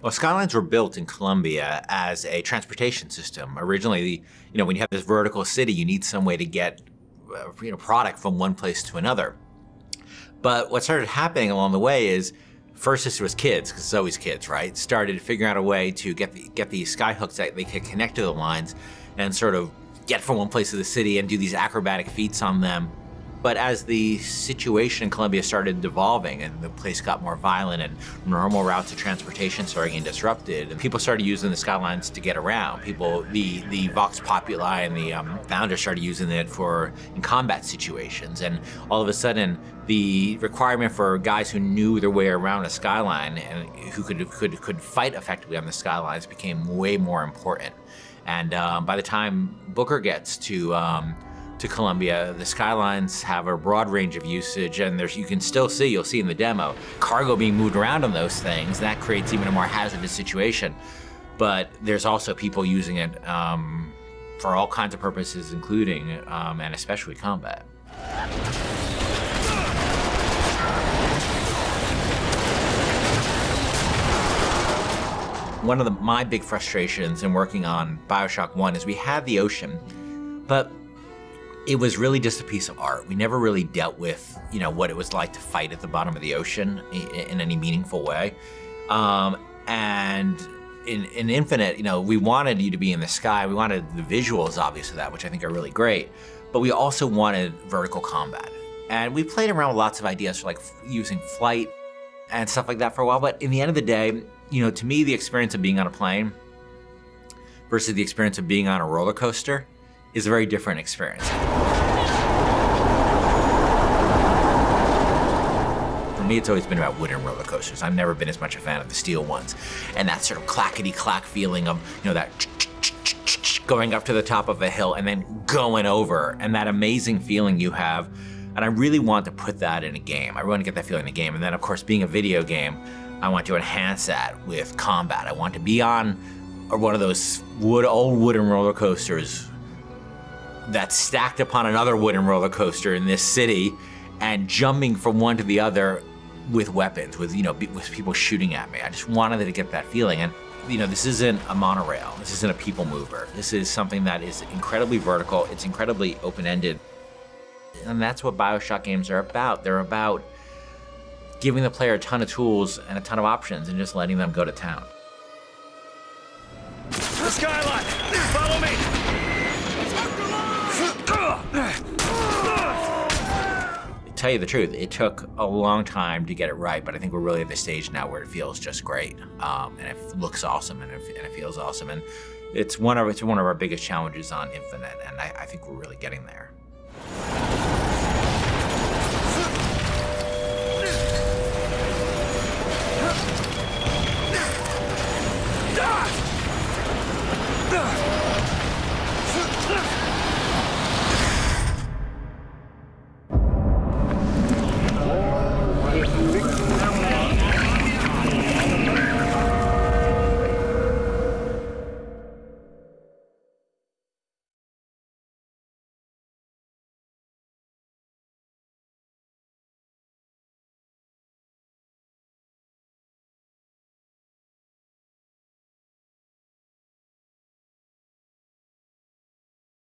Well, Skylines were built in Colombia as a transportation system. Originally, when you have this vertical city, you need some way to get product from one place to another. But what started happening along the way is, first this was kids, because it's always kids, right? Started figuring out a way to get these skyhooks that they could connect to the lines and sort of get from one place to the city and do these acrobatic feats on them. But as the situation in Colombia started devolving and the place got more violent and normal routes of transportation started getting disrupted, and people started using the Skylines to get around. The Vox Populi and the founders started using it in combat situations. And all of a sudden, the requirement for guys who knew their way around a skyline and who could fight effectively on the Skylines became way more important. And by the time Booker gets to Colombia, the Skylines have a broad range of usage, and you'll see in the demo, cargo being moved around on those things. That creates even a more hazardous situation. But there's also people using it for all kinds of purposes, including and especially combat. One of my big frustrations in working on BioShock 1 is we had the ocean, but it was really just a piece of art. We never really dealt with, what it was like to fight at the bottom of the ocean in any meaningful way. And in Infinite, we wanted you to be in the sky. We wanted the visuals, obviously, of that, which I think are really great. But we also wanted vertical combat. And we played around with lots of ideas for like using flight and stuff like that for a while. But in the end of the day, to me, the experience of being on a plane versus the experience of being on a roller coaster is a very different experience. For me, it's always been about wooden roller coasters. I've never been as much a fan of the steel ones. And that sort of clackety-clack feeling of, that going up to the top of a hill and then going over, and that amazing feeling you have. And I really want to put that in a game. I really want to get that feeling in a game. And then, of course, being a video game, I want to enhance that with combat. I want to be on one of those old wooden roller coasters that's stacked upon another wooden roller coaster in this city and jumping from one to the other with weapons, with people shooting at me. I just wanted to get that feeling. And this isn't a monorail. This isn't a people mover. This is something that is incredibly vertical. It's incredibly open-ended. And that's what BioShock games are about. They're about giving the player a ton of tools and a ton of options and just letting them go to town. The Skyline! Follow me! To tell you the truth, it took a long time to get it right, but I think we're really at the stage now where it feels just great. And it looks awesome and it feels awesome. And it's one of our biggest challenges on Infinite, and I think we're really getting there.